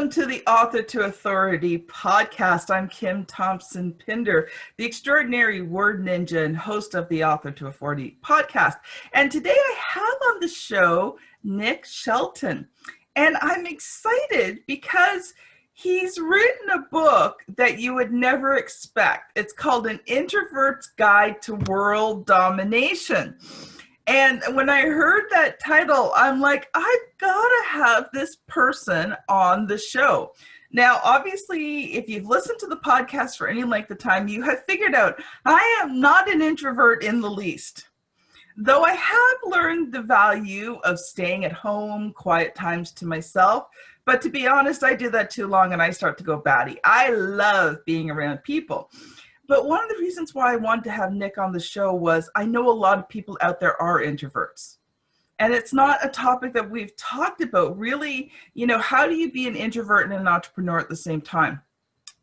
Welcome to the Author to Authority podcast. I'm Kim Thompson Pinder, the extraordinary word ninja and host of the Author to Authority podcast. And today I have on the show Nick Shelton. And I'm excited because he's written a book that you would never expect. It's called An Introvert's Guide to World Domination. And when I heard that title, I'm like, I've got to have this person on the show. Now, obviously, if you've listened to the podcast for any length of time, you have figured out I am not an introvert in the least. Though I have learned the value of staying at home, quiet times to myself. But to be honest, I do that too long and I start to go batty. I love being around people. But one of the reasons why I wanted to have Nick on the show was I know a lot of people out there are introverts. And it's not a topic that we've talked about really, how do you be an introvert and an entrepreneur at the same time?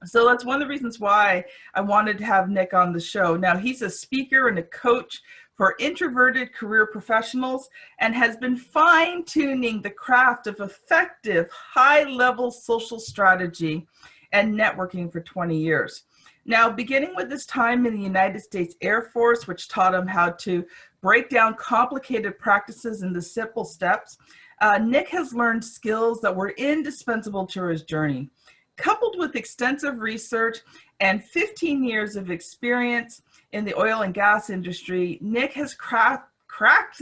So that's one of the reasons why I wanted to have Nick on the show. Now, he's a speaker and a coach for introverted career professionals and has been fine-tuning the craft of effective, high-level social strategy and networking for 20 years. Now, beginning with his time in the United States Air Force, which taught him how to break down complicated practices into simple steps, Nick has learned skills that were indispensable to his journey. Coupled with extensive research and 15 years of experience in the oil and gas industry, Nick has cracked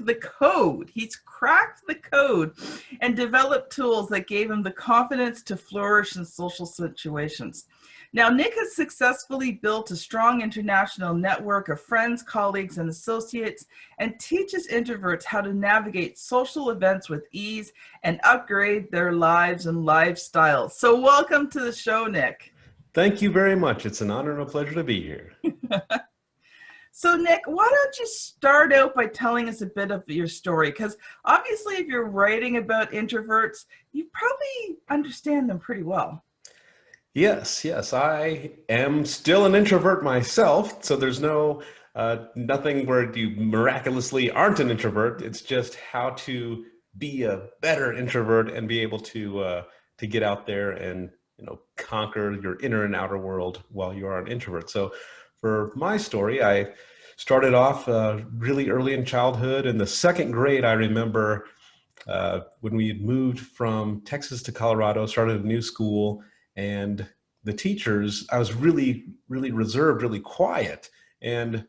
the code. He's cracked the code and developed tools that gave him the confidence to flourish in social situations. Now, Nick has successfully built a strong international network of friends, colleagues, and associates, and teaches introverts how to navigate social events with ease and upgrade their lives and lifestyles. So welcome to the show, Nick. Thank you very much. It's an honor and a pleasure to be here. So Nick, why don't you start out by telling us a bit of your story? Because obviously if you're writing about introverts, you probably understand them pretty well. Yes, I am still an introvert myself. So there's nothing where you miraculously aren't an introvert. It's just how to be a better introvert and be able to get out there and conquer your inner and outer world while you are an introvert. So for my story, I started off really early in childhood. In the second grade, I remember when we had moved from Texas to Colorado, started a new school, and the teachers, I was really, really reserved, really quiet. And,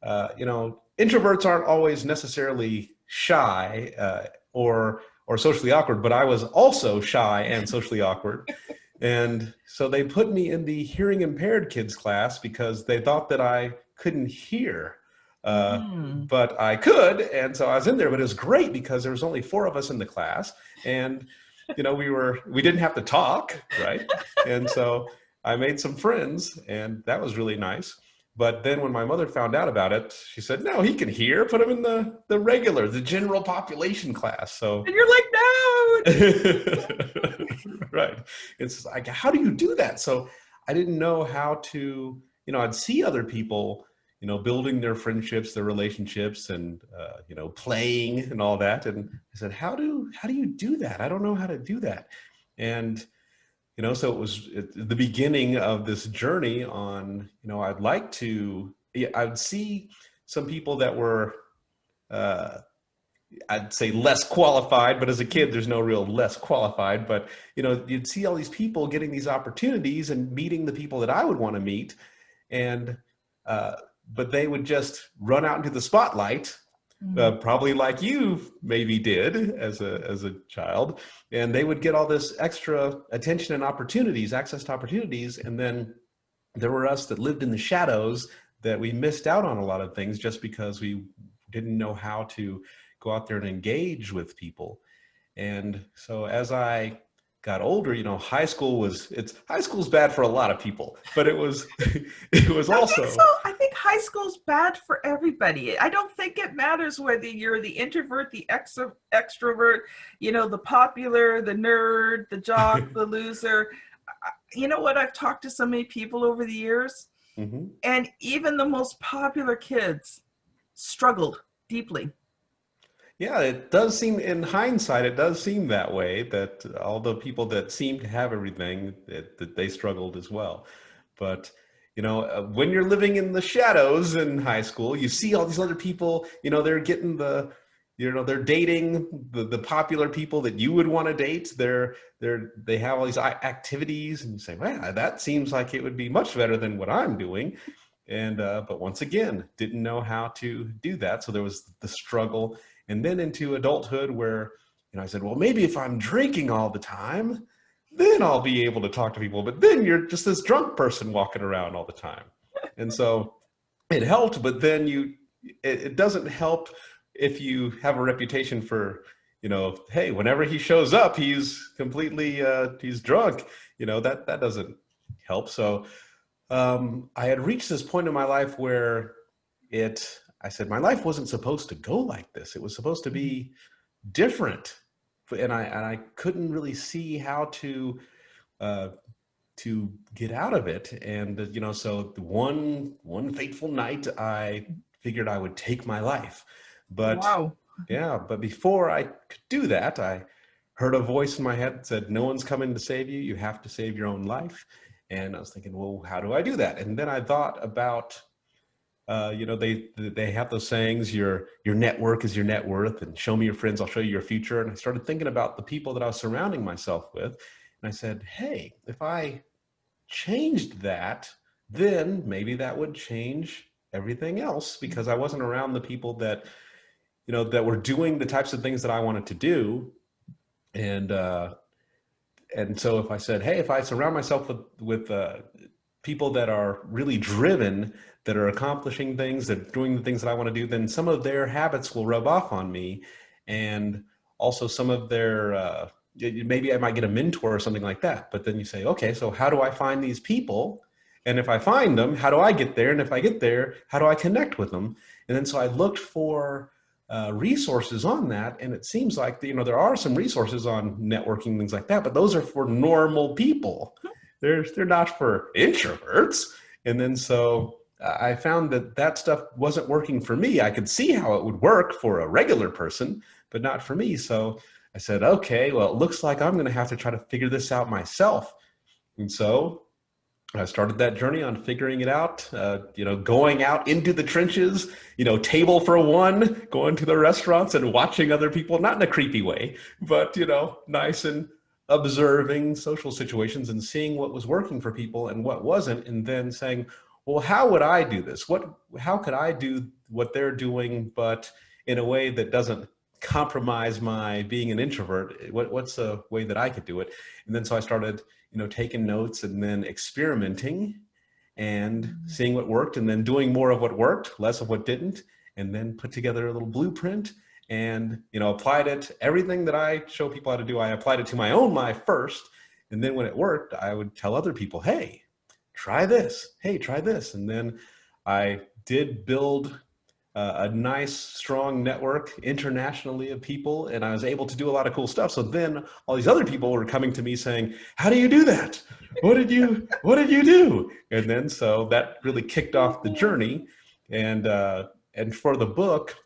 introverts aren't always necessarily shy or socially awkward, but I was also shy and socially awkward. And so they put me in the hearing impaired kids class because they thought that I couldn't hear, but I could. And so I was in there, but it was great because there was only 4 of us in the class, and we didn't have to talk, right? And so I made some friends, and that was really nice. But then when my mother found out about it, she said, no, he can hear, put him in the general population class. So and you're like, no. Right. It's like, how do you do that? So I didn't know how to, I'd see other people, building their friendships, their relationships, and, playing and all that. And I said, how do you do that? I don't know how to do that. And, so it was the beginning of this journey on, I'd see some people that were, I'd say less qualified, but as a kid, there's no real less qualified, but you'd see all these people getting these opportunities and meeting the people that I would want to meet. And, but they would just run out into the spotlight, probably like you maybe did as a child. And they would get all this extra attention and opportunities, access to opportunities. And then there were us that lived in the shadows that we missed out on a lot of things just because we didn't know how to go out there and engage with people. And so as I got older, high school's bad for a lot of people, but it was also. I think high school's bad for everybody. I don't think it matters whether you're the introvert, the extrovert, the popular, the nerd, the jock, the loser. You know what? I've talked to so many people over the years, and even the most popular kids struggled deeply. Yeah, it does seem, in hindsight, it does seem that way, that all the people that seem to have everything, that they struggled as well. But, when you're living in the shadows in high school, you see all these other people, they're getting they're dating the popular people that you would want to date. They have all these activities, and you say, well, that seems like it would be much better than what I'm doing. And but once again, didn't know how to do that. So there was the struggle, and then into adulthood where I said, well, maybe if I'm drinking all the time, then I'll be able to talk to people. But then you're just this drunk person walking around all the time, and so it helped. But then it doesn't help if you have a reputation for, hey, whenever he shows up, he's completely he's drunk. That doesn't help. So I had reached this point in my life where I said, my life wasn't supposed to go like this. It was supposed to be different. And I couldn't really see how to get out of it. And, so one fateful night, I figured I would take my life. But Wow. yeah, but before I could do that, I heard a voice in my head that said, no one's coming to save you. You have to save your own life. And I was thinking, well, how do I do that? And then I thought about, they have those sayings, your network is your net worth, and show me your friends, I'll show you your future. And I started thinking about the people that I was surrounding myself with. And I said, hey, if I changed that, then maybe that would change everything else, because I wasn't around the people that, that were doing the types of things that I wanted to do. And so if I said, hey, if I surround myself with people that are really driven, that are accomplishing things, that are doing the things that I want to do, then some of their habits will rub off on me. And also some of their, maybe I might get a mentor or something like that. But then you say, okay, so how do I find these people? And if I find them, how do I get there? And if I get there, how do I connect with them? And then so I looked for resources on that, and it seems like there are some resources on networking, things like that, but those are for normal people. They're not for introverts. And then so I found that stuff wasn't working for me. I could see how it would work for a regular person, but not for me. So I said, okay, well, it looks like I'm going to have to try to figure this out myself. And so I started that journey on figuring it out, going out into the trenches, table for one, going to the restaurants and watching other people, not in a creepy way, but, nice, and observing social situations and seeing what was working for people and what wasn't. And then saying, well, how would I do this? How could I do what they're doing, but in a way that doesn't compromise my being an introvert? What's a way that I could do it? And then so I started taking notes and then experimenting and seeing what worked, and then doing more of what worked, less of what didn't, and then put together a little blueprint and, applied it. Everything that I show people how to do, I applied it to my own life first. And then when it worked, I would tell other people, hey, try this. Hey, try this. And then I did build a nice, strong network internationally of people, and I was able to do a lot of cool stuff. So then all these other people were coming to me saying, how do you do that? What did you do? And then so that really kicked off the journey. And for the book,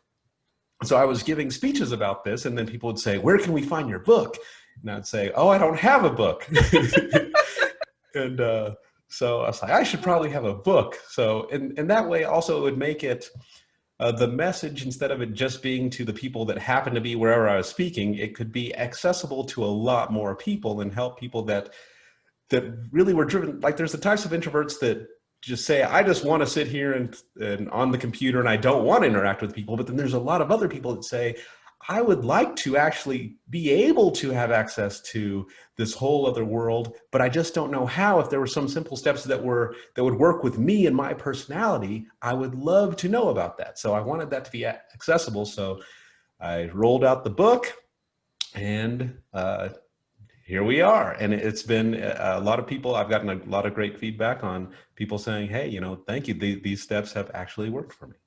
so I was giving speeches about this, and then people would say, where can we find your book? And I'd say, oh, I don't have a book. And so I was like, I should probably have a book. So in that way also it would make it, the message, instead of it just being to the people that happen to be wherever I was speaking, it could be accessible to a lot more people and help people that really were driven. Like, there's the types of introverts that just say, I just want to sit here and on the computer, and I don't want to interact with people. But then there's a lot of other people that say, I would like to actually be able to have access to this whole other world, but I just don't know how. If there were some simple steps that would work with me and my personality, I would love to know about that. So I wanted that to be accessible. So I rolled out the book, and here we are. And it's been a lot of people, I've gotten a lot of great feedback on people saying, hey, thank you. These steps have actually worked for me.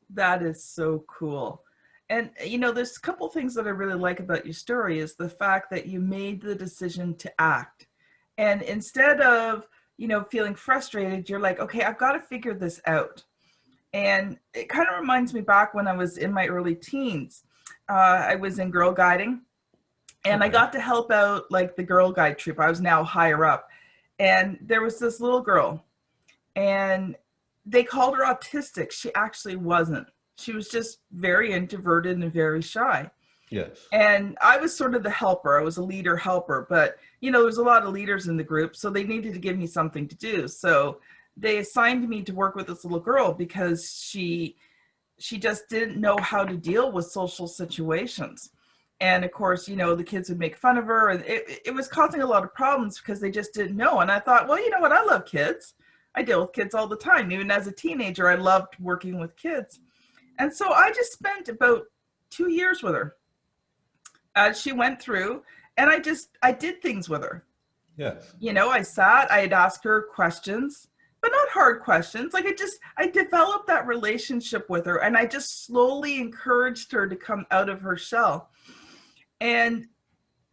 That is so cool. And, there's a couple things that I really like about your story is the fact that you made the decision to act. And instead of, feeling frustrated, you're like, okay, I've got to figure this out. And it kind of reminds me back when I was in my early teens. I was in Girl Guiding, and I Okay. got to help out like the Girl Guide troop. I was now higher up, and there was this little girl, and they called her autistic. She actually wasn't. She was just very introverted and very shy. Yes. And I was sort of the helper. I was a leader helper, but there was a lot of leaders in the group, so they needed to give me something to do. So they assigned me to work with this little girl because she just didn't know how to deal with social situations. And of course, the kids would make fun of her, and it was causing a lot of problems because they just didn't know. And I thought, well, you know what? I love kids. I deal with kids all the time. Even as a teenager, I loved working with kids. And so I just spent about 2 years with her as she went through, and I did things with her. Yes. I sat, I'd ask her questions, but not hard questions. Like I developed that relationship with her, and I just slowly encouraged her to come out of her shell. And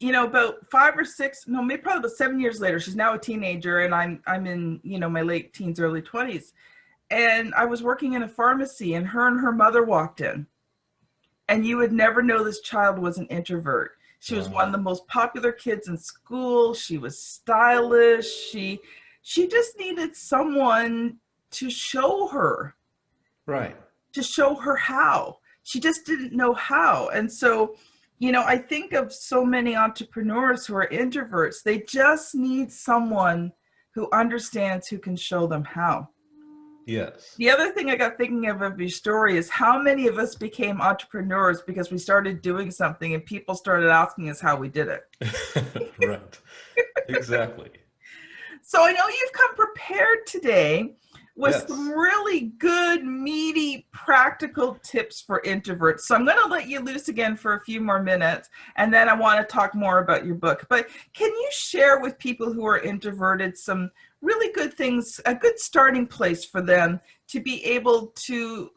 about 5 or 6, no, maybe probably about 7 years later, she's now a teenager, and I'm in my late teens, early 20s. And I was working in a pharmacy, and her mother walked in, and you would never know this child was an introvert. She was one of the most popular kids in school. She was stylish. She just needed someone to show her, Right. to show her how. She just didn't know how. And so, I think of so many entrepreneurs who are introverts. They just need someone who understands, who can show them how. Yes. The other thing I got thinking of your story is how many of us became entrepreneurs because we started doing something and people started asking us how we did it. Right. Exactly. So I know you've come prepared today with Yes. some really good, meaty, practical tips for introverts. So I'm going to let you loose again for a few more minutes, and then I want to talk more about your book. But can you share with people who are introverted some really good things, a good starting place for them to be able to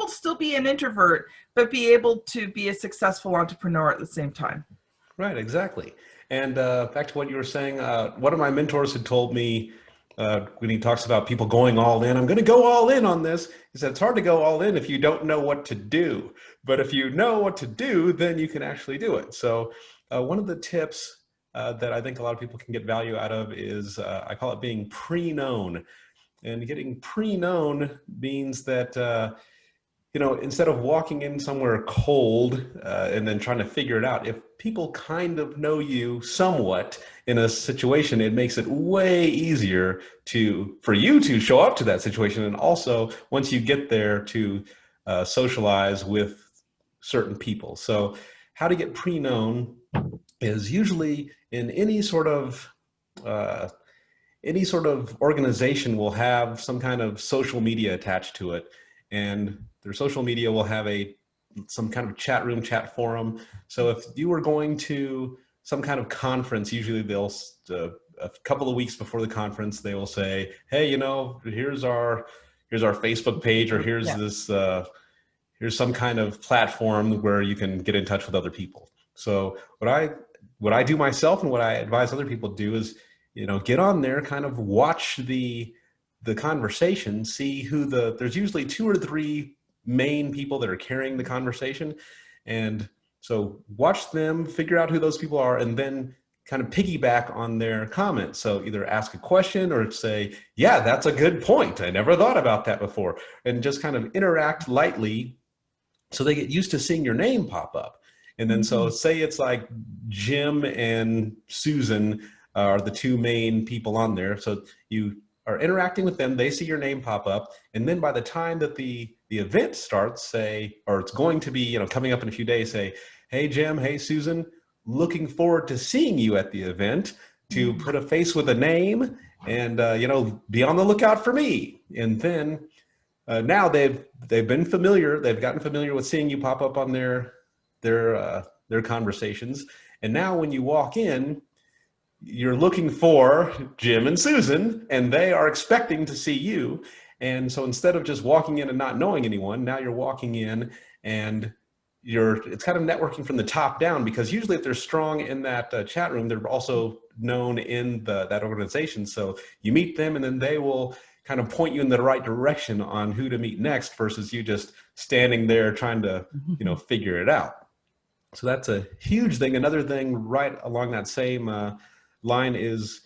still be an introvert, but be able to be a successful entrepreneur at the same time? Right, exactly. And back to what you were saying, one of my mentors had told me when he talks about people going all in, I'm going to go all in on this. He said, it's hard to go all in if you don't know what to do. But if you know what to do, then you can actually do it. So one of the tips that I think a lot of people can get value out of is, I call it being pre-known. And getting pre-known means that instead of walking in somewhere cold and then trying to figure it out, if people kind of know you somewhat in a situation, it makes it way easier for you to show up to that situation. And also, once you get there, to socialize with certain people. So how to get pre-known is usually in any sort of organization will have some kind of social media attached to it, and their social media will have some kind of chat room, chat forum. So if you were going to some kind of conference, usually they'll a couple of weeks before the conference, they will say, hey, here's our Facebook page, or here's this here's some kind of platform where you can get in touch with other people. So what I do myself and what I advise other people to do is, get on there, kind of watch the conversation, see there's usually 2 or 3 main people that are carrying the conversation. And so watch them, figure out who those people are, and then kind of piggyback on their comments. So either ask a question or say, yeah, that's a good point. I never thought about that before. And just kind of interact lightly so they get used to seeing your name pop up. And then so say it's like Jim and Susan are the 2 main people on there. So you are interacting with them, they see your name pop up, and then by the time that the event starts, or it's going to be, coming up in a few days, say, hey Jim, hey Susan, looking forward to seeing you at the event, to put a face with a name, and be on the lookout for me. And then now they've been familiar, they've gotten familiar with seeing you pop up on their conversations, and now when you walk in, you're looking for Jim and Susan, and they are expecting to see you. And so instead of just walking in and not knowing anyone, now you're walking in and it's kind of networking from the top down, because usually if they're strong in that chat room, they're also known in that organization. So you meet them, and then they will kind of point you in the right direction on who to meet next, versus you just standing there trying to, figure it out. So that's a huge thing. Another thing right along that same line is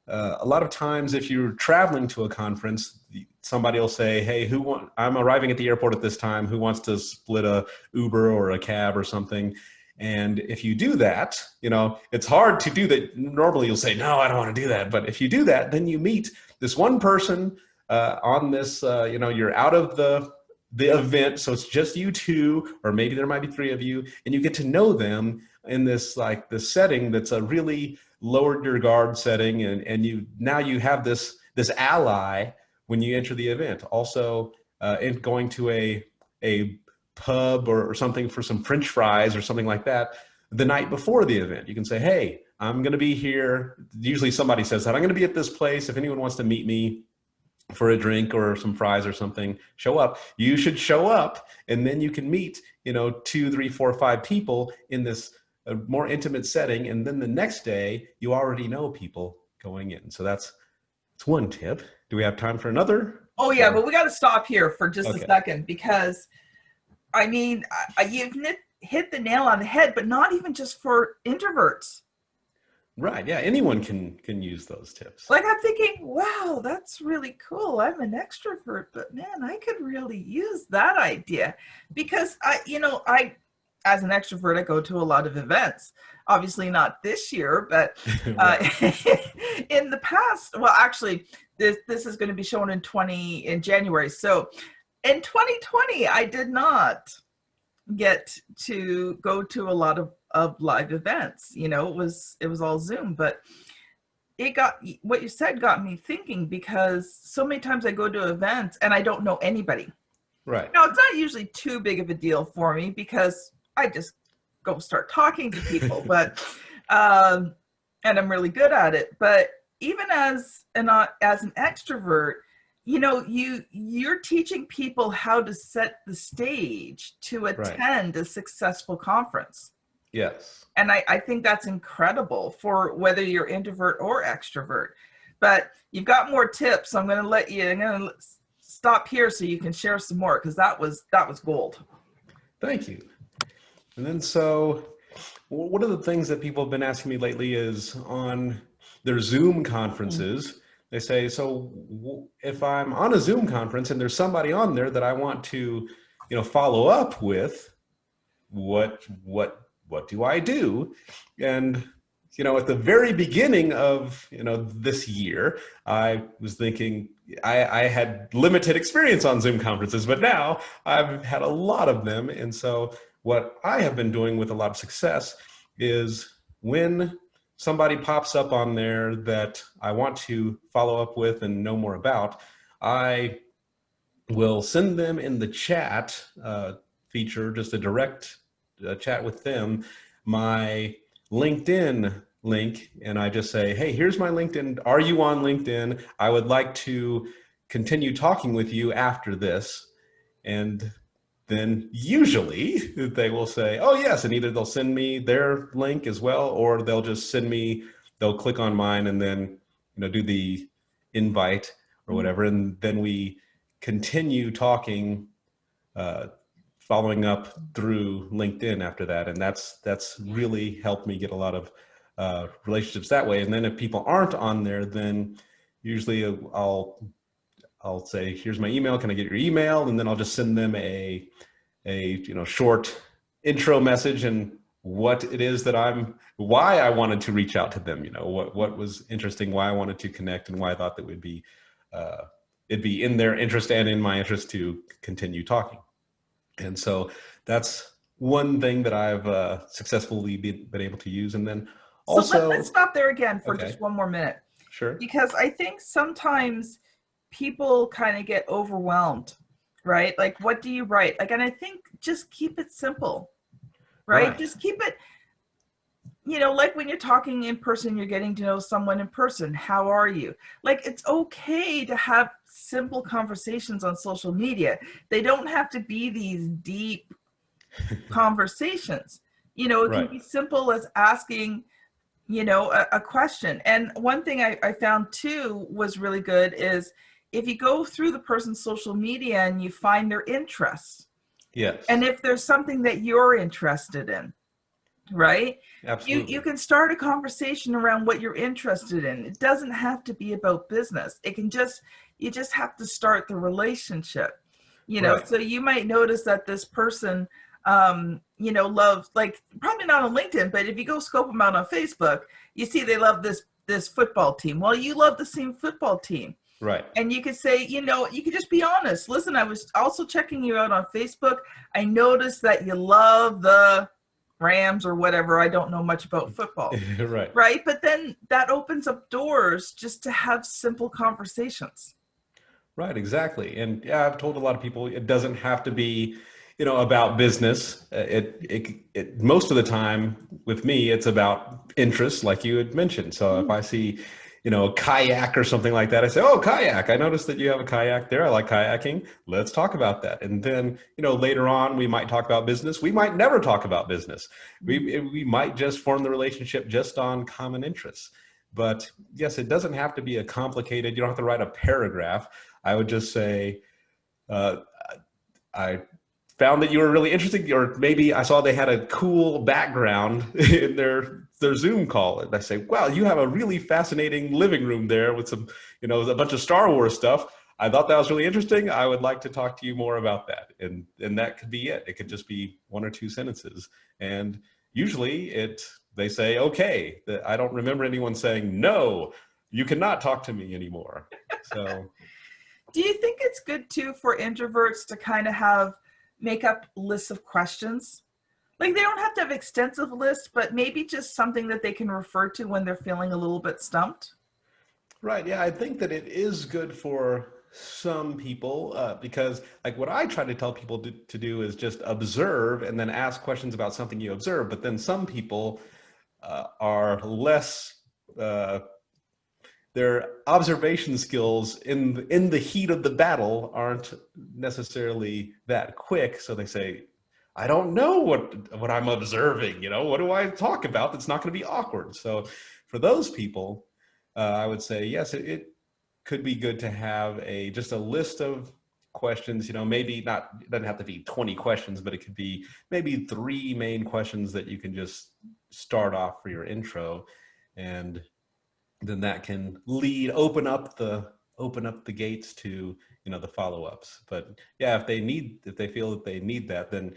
a lot of times if you're traveling to a conference, somebody will say, hey, I'm arriving at the airport at this time. Who wants to split a Uber or a cab or something? And if you do that, it's hard to do that. Normally you'll say, no, I don't want to do that. But if you do that, then you meet this one person on this, you're out of the event. So it's just you two, or maybe there might be three of you, and you get to know them in this setting that's a really lowered your guard setting. And you have this ally when you enter the event. Also, in going to a pub or something for some French fries or something like that the night before the event, you can say, hey, I'm going to be here. Usually somebody says that I'm going to be at this place. If anyone wants to meet me for a drink or some fries or something, show up. You should show up, and then you can meet, 2, 3, 4, 5 people in this more intimate setting. And then the next day you already know people going in. So that's one tip. Do we have time for another? Oh yeah, but we got to stop here for just a second, because I mean, you've hit the nail on the head, but not even just for introverts. Right. Yeah. Anyone can use those tips. Like, I'm thinking, wow, that's really cool. I'm an extrovert, but man, I could really use that idea, because I, as an extrovert, I go to a lot of events. Obviously not this year, but in the past, well, actually this is going to be shown in January. So in 2020, I did not get to go to a lot of live events. It was all Zoom, but what you said got me thinking, because so many times I go to events and I don't know anybody. Right. Now, it's not usually too big of a deal for me, because I just go start talking to people, but and I'm really good at it. But even as an extrovert, you're teaching people how to set the stage to attend a successful conference. Yes. And I think that's incredible for whether you're introvert or extrovert. But you've got more tips. I'm going to stop here so you can share some more, because that was gold. Thank you. And then, so one of the things that people have been asking me lately is on their Zoom conferences, they say, so if I'm on a Zoom conference and there's somebody on there that I want to, follow up with, what do I do? And, at the very beginning of, this year, I was thinking I had limited experience on Zoom conferences, but now I've had a lot of them. And so what I have been doing with a lot of success is, when somebody pops up on there that I want to follow up with and know more about, I will send them in the chat feature, just a direct chat with them, my LinkedIn link. And I just say, hey, here's my LinkedIn. Are you on LinkedIn? I would like to continue talking with you after this. And then usually they will say, oh yes, and either they'll send me their link as well, or they'll just they'll click on mine and then do the invite or whatever, and then we continue talking, following up through LinkedIn after that. And that's really helped me get a lot of relationships that way. And then if people aren't on there, then usually I'll say, here's my email, can I get your email? And then I'll just send them a short intro message and what it is why I wanted to reach out to them, what was interesting, why I wanted to connect, and why I thought that it'd be in their interest and in my interest to continue talking. And so that's one thing that I've successfully been able to use. And then also, so let's stop there again for just one more minute. Sure. Because I think sometimes people kind of get overwhelmed, right? Like, what do you write? And I think just keep it simple, right? Just keep it, like when you're talking in person, you're getting to know someone in person. How are you? It's okay to have simple conversations on social media. They don't have to be these deep conversations. It can be simple as asking, a question. And one thing I found too was really good is, if you go through the person's social media and you find their interests. Yes. And if there's something that you're interested in, right? Absolutely. You can start a conversation around what you're interested in. It doesn't have to be about business. It can just, you just have to start the relationship, you know. Right. So you might notice that this person, you know, loves, like, probably not on LinkedIn, but if you go scope them out on Facebook, you see they love this football team. Well, you love the same football team. Right. And you could say, you know, you could just be honest. Listen, I was also checking you out on Facebook. I noticed that you love the Rams or whatever. I don't know much about football. Right. Right. But then that opens up doors just to have simple conversations. Right, exactly. And yeah, I've told a lot of people it doesn't have to be, about business. It most of the time with me, it's about interests, like you had mentioned. So if I see, a kayak or something like that, I say, "Oh, kayak! I noticed that you have a kayak there. I like kayaking. Let's talk about that." And then, later on, we might talk about business. We might never talk about business. We might just form the relationship just on common interests. But yes, it doesn't have to be a complicated. You don't have to write a paragraph. I would just say, I found that you were really interesting, or maybe I saw they had a cool background in their Zoom call. And I say, wow, you have a really fascinating living room there with some, a bunch of Star Wars stuff. I thought that was really interesting. I would like to talk to you more about that. And that could be it. It could just be one or two sentences. And usually they say, okay. I don't remember anyone saying, no, you cannot talk to me anymore. So Do you think it's good too for introverts to kind of make up lists of questions? Like, they don't have to have extensive lists, but maybe just something that they can refer to when they're feeling a little bit stumped. right. Yeah, I think that it is good for some people because, like, what I try to tell people to do is just observe and then ask questions about something you observe. But then some people are less. Their observation skills in the heat of the battle aren't necessarily that quick. So they say, I don't know what I'm observing. What do I talk about that's not going to be awkward? So for those people, I would say, yes, it could be good to have just a list of questions. Maybe not, it doesn't have to be 20 questions, but it could be maybe 3 main questions that you can just start off for your intro. And then that can open up the gates to, the follow-ups. But yeah, if they feel that they need that, then,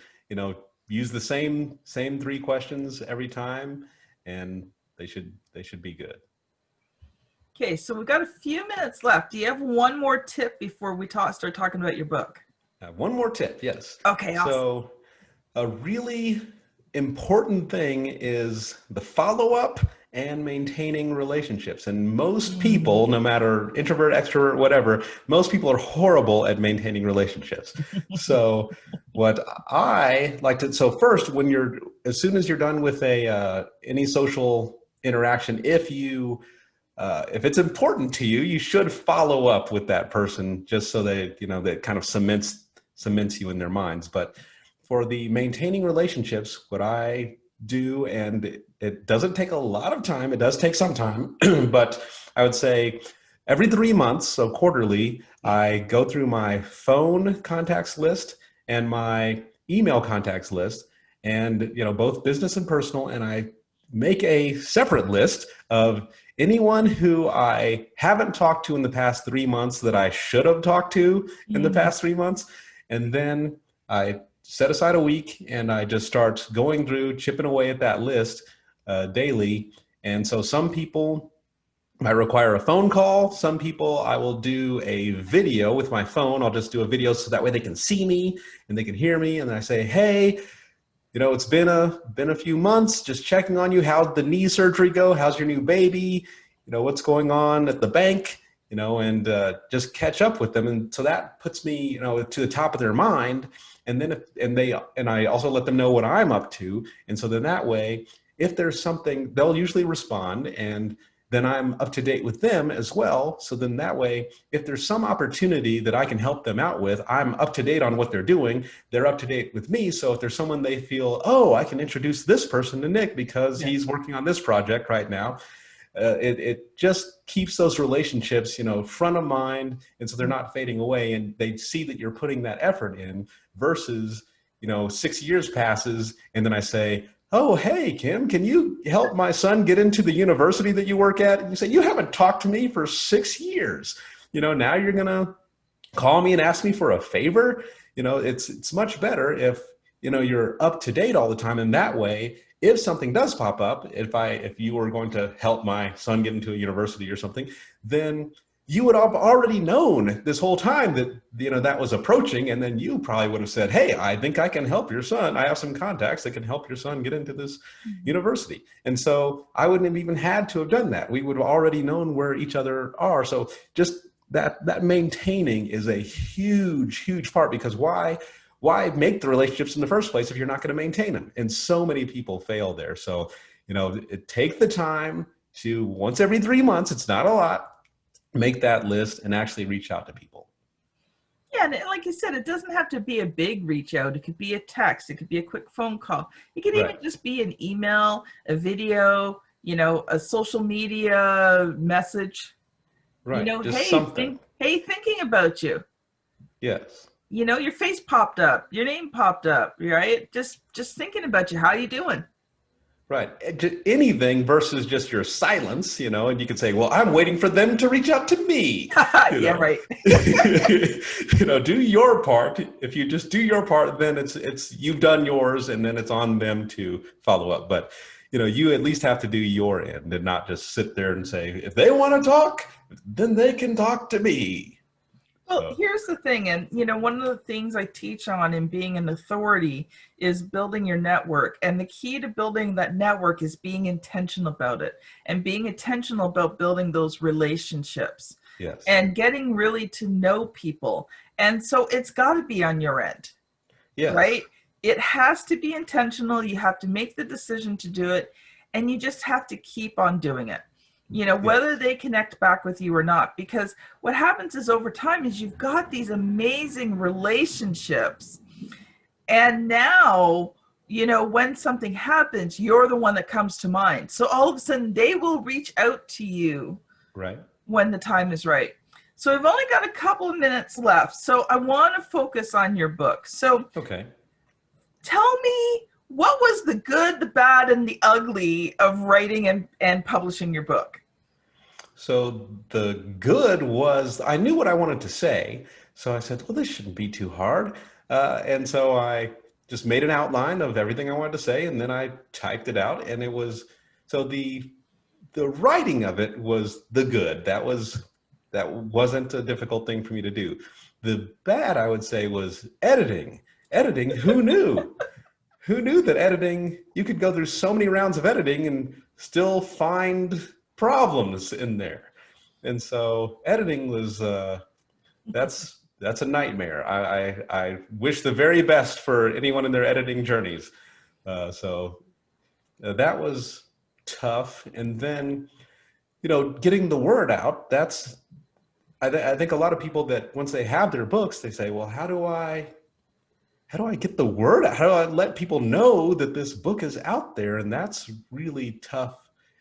use the same 3 questions every time, and they should be good. Okay, so we've got a few minutes left. Do you have one more tip before we start talking about your book? One more tip, yes. Okay, awesome. So a really important thing is the follow-up and maintaining relationships. And most people, no matter introvert, extrovert, whatever, most people are horrible at maintaining relationships. So what I like to, so first, as soon as you're done with any social interaction, if it's important to you, you should follow up with that person just so that kind of cements you in their minds. But for the maintaining relationships, what I do, and it doesn't take a lot of time, it does take some time, but I would say every 3 months, so quarterly, I go through my phone contacts list and my email contacts list, and both business and personal, and I make a separate list of anyone who I haven't talked to in the past 3 months that I should have talked to in the past 3 months. And then I set aside a week and I just start going through, chipping away at that list daily. And so some people might require a phone call. Some people I will do a video with my phone. I'll just do a video so that way they can see me and they can hear me. And I say, hey, it's been a few months, just checking on you. How'd the knee surgery go? How's your new baby? What's going on at the bank? And just catch up with them. And so that puts me, to the top of their mind. And then I also let them know what I'm up to. And so then that way, if there's something, they'll usually respond, and then I'm up to date with them as well. So then that way, if there's some opportunity that I can help them out with, I'm up to date on what they're doing. They're up to date with me. So if there's someone they feel, oh, I can introduce this person to Nick because he's working on this project right now. It just keeps those relationships, front of mind. And so they're not fading away, and they see that you're putting that effort in versus, 6 years passes. And then I say, oh, hey, Kim, can you help my son get into the university that you work at? And you say, you haven't talked to me for 6 years. Now you're going to call me and ask me for a favor. It's much better if, you're up to date all the time. And that way, if something does pop up, if you were going to help my son get into a university or something, then you would have already known this whole time that, that was approaching. And then you probably would have said, hey, I think I can help your son. I have some contacts that can help your son get into this university. And so I wouldn't have even had to have done that. We would have already known where each other are. So just that maintaining is a huge, huge part, because why make the relationships in the first place if you're not going to maintain them? And so many people fail there. So, take the time to, once every 3 months, it's not a lot, make that list and actually reach out to people. Yeah, and like you said, it doesn't have to be a big reach out. It could be a text. It could be a quick phone call. It could even just be an email, a video, a social media message. Right. Just Hey, something. Thinking about you. Yes. Your face popped up, your name popped up, right? Just thinking about you. How you doing? Right. Anything versus just your silence, and you could say, well, I'm waiting for them to reach out to me. Yeah, right. Do your part. If you just do your part, then it's you've done yours, and then it's on them to follow up. But, you at least have to do your end and not just sit there and say, if they want to talk, then they can talk to me. Well, here's the thing, and one of the things I teach on in being an authority is building your network. And the key to building that network is being intentional about it, and being intentional about building those relationships. Yes. And getting really to know people. And so it's got to be on your end. Yes. Right? It has to be intentional. You have to make the decision to do it, and you just have to keep on doing it. Whether they connect back with you or not, because what happens is over time is you've got these amazing relationships, and now, when something happens, you're the one that comes to mind. So all of a sudden they will reach out to you right when the time is right. So we've only got a couple of minutes left. So I want to focus on your book. So okay. Tell me, what was the good, the bad, and the ugly of writing and publishing your book? So the good was, I knew what I wanted to say. So I said, well, this shouldn't be too hard. And so I just made an outline of everything I wanted to say, and then I typed it out. And it was, so the writing of it was the good. That wasn't a difficult thing for me to do. The bad, I would say, was editing. Who knew? Who knew that editing, you could go through so many rounds of editing and still find problems in there. And so editing was, that's a nightmare. I wish the very best for anyone in their editing journeys. So that was tough. And then, getting the word out, I think a lot of people that once they have their books, they say, well, how do I get the word out? How do I let people know that this book is out there? And that's really tough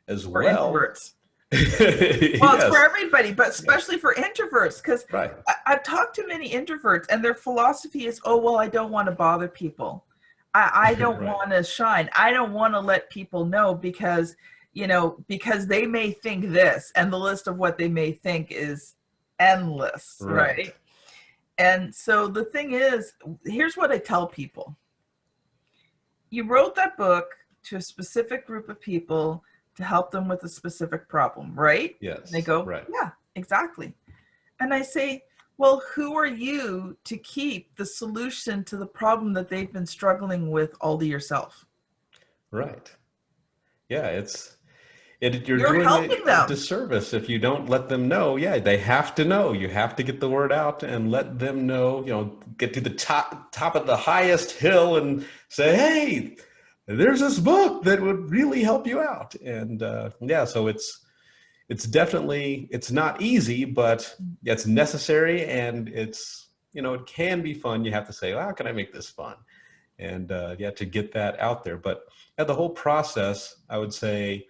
as well. For introverts. Yes. Well, it's for everybody, but especially for introverts, because right. I've talked to many introverts, and their philosophy is, oh, well, I don't want to bother people. I don't right. want to shine. I don't want to let people know because they may think this, and the list of what they may think is endless, right? And so the thing is, here's what I tell people. You wrote that book to a specific group of people to help them with a specific problem, right? Yes. And they go, right. Yeah, exactly. And I say, well, who are you to keep the solution to the problem that they've been struggling with all to yourself? Right. Yeah, you're doing helping them. A disservice if you don't let them know. Yeah, they have to know. You have to get the word out and let them know, get to the top of the highest hill and say, hey, there's this book that would really help you out. And so it's definitely, it's not easy, but it's necessary, and it's, it can be fun. You have to say, well, how can I make this fun? And to get that out there. But the whole process, I would say,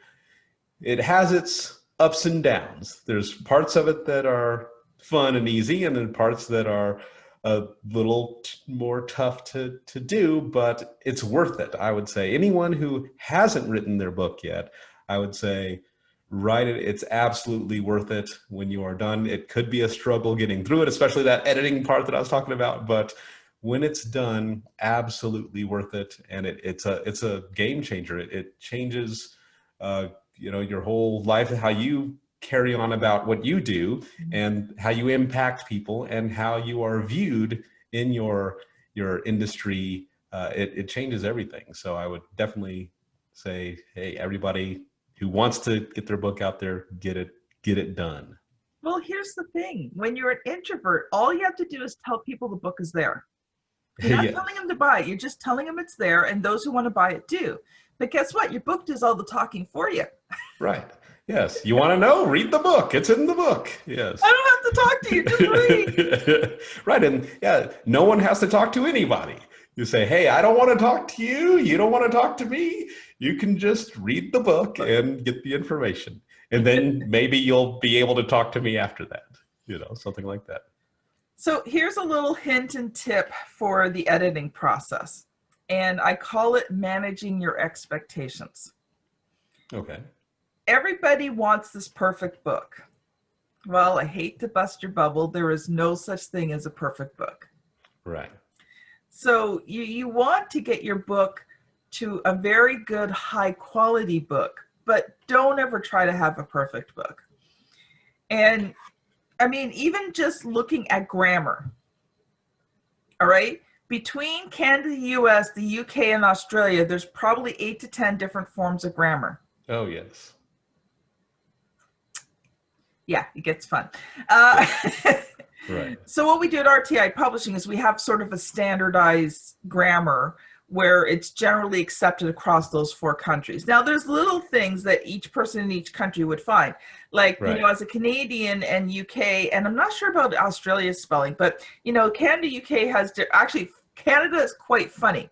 it has its ups and downs. There's parts of it that are fun and easy, and then parts that are a little more tough to do, but it's worth it. I would say anyone who hasn't written their book yet, I would say write it. It's absolutely worth it when you are done. It could be a struggle getting through it, especially that editing part that I was talking about, but when it's done, absolutely worth it. And it's a game changer. It changes your whole life, how you carry on about what you do and how you impact people and how you are viewed in your industry. It changes everything. So I would definitely say, hey, everybody who wants to get their book out there, get it done. Well, here's the thing. When you're an introvert, all you have to do is tell people the book is there. You're not telling them to buy it. You're just telling them it's there, and those who want to buy it do. But guess what? Your book does all the talking for you. Right. Yes. You want to know? Read the book. It's in the book. Yes. I don't have to talk to you. Just read. Right. And yeah, no one has to talk to anybody. You say, hey, I don't want to talk to you. You don't want to talk to me. You can just read the book and get the information. And then maybe you'll be able to talk to me after that, something like that. So here's a little hint and tip for the editing process. And I call it managing your expectations. Okay. Everybody wants this perfect book. Well, I hate to bust your bubble. There is no such thing as a perfect book. Right. So you want to get your book to a very good, high quality book, but don't ever try to have a perfect book. And I mean, even just looking at grammar, all right? Between Canada, the US, the UK, and Australia, there's probably 8 to 10 different forms of grammar. Oh, yes. Yeah, it gets fun. Right. So what we do at RTI Publishing is we have sort of a standardized grammar where it's generally accepted across those 4 countries. Now, there's little things that each person in each country would find. Like, right. As a Canadian and UK, and I'm not sure about Australia's spelling, but, Canada, UK has, actually, Canada is quite funny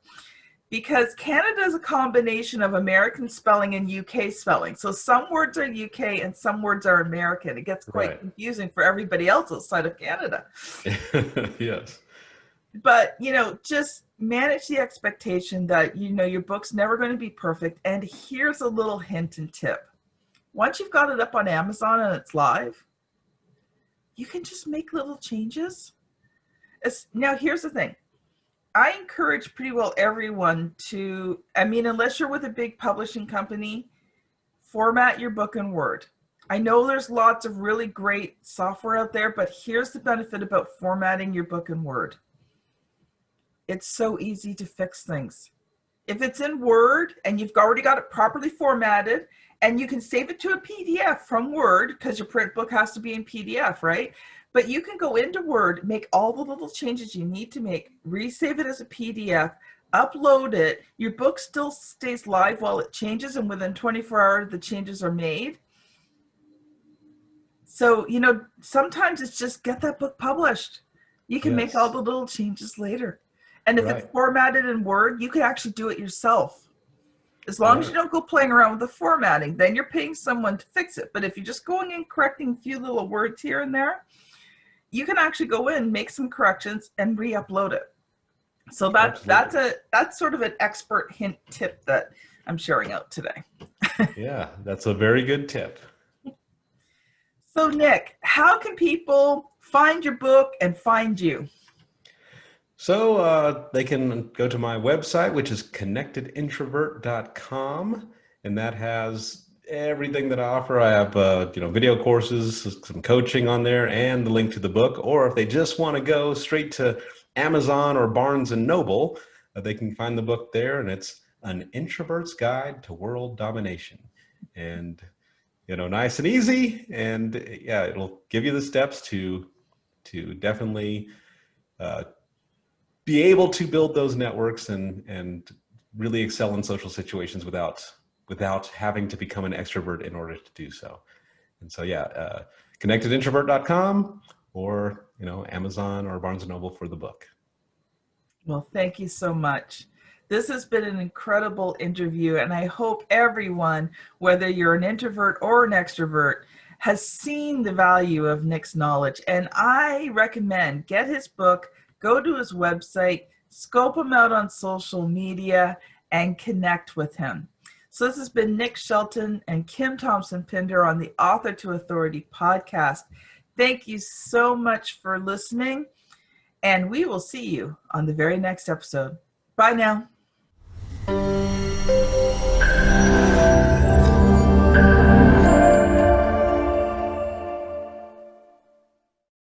because Canada is a combination of American spelling and UK spelling. So some words are UK and some words are American. It gets quite confusing for everybody else outside of Canada. Yes. But, just manage the expectation that, your book's never going to be perfect. And here's a little hint and tip. Once you've got it up on Amazon and it's live, you can just make little changes. Now, here's the thing. I encourage pretty well everyone to, unless you're with a big publishing company, format your book in Word. I know there's lots of really great software out there, but here's the benefit about formatting your book in Word. It's so easy to fix things. If it's in Word and you've already got it properly formatted, and you can save it to a PDF from Word because your print book has to be in PDF, right? But you can go into Word, make all the little changes you need to make, resave it as a PDF, upload it. Your book still stays live while it changes, and within 24 hours, the changes are made. So, sometimes it's just get that book published. You can make all the little changes later. And if it's formatted in Word, you can actually do it yourself. As long as you don't go playing around with the formatting, then you're paying someone to fix it. But if you're just going in correcting a few little words here and there, you can actually go in, make some corrections, and re-upload it. So that's sort of an expert hint tip that I'm sharing out today. Yeah, that's a very good tip. So Nick, how can people find your book and find you? So they can go to my website, which is connectedintrovert.com, and that has everything that I offer. I have video courses, some coaching on there, and the link to the book. Or if they just want to go straight to Amazon or Barnes and Noble, they can find the book there, and it's An Introvert's Guide to World Domination. And nice and easy, and yeah, it'll give you the steps to definitely be able to build those networks and really excel in social situations without having to become an extrovert in order to do so. And so connectedintrovert.com or Amazon or Barnes & Noble for the book. Well, thank you so much. This has been an incredible interview, and I hope everyone, whether you're an introvert or an extrovert, has seen the value of Nick's knowledge. And I recommend get his book, go to his website, scope him out on social media, and connect with him. So this has been Nick Shelton and Kim Thompson-Pinder on the Author to Authority podcast. Thank you so much for listening, and we will see you on the very next episode. Bye now.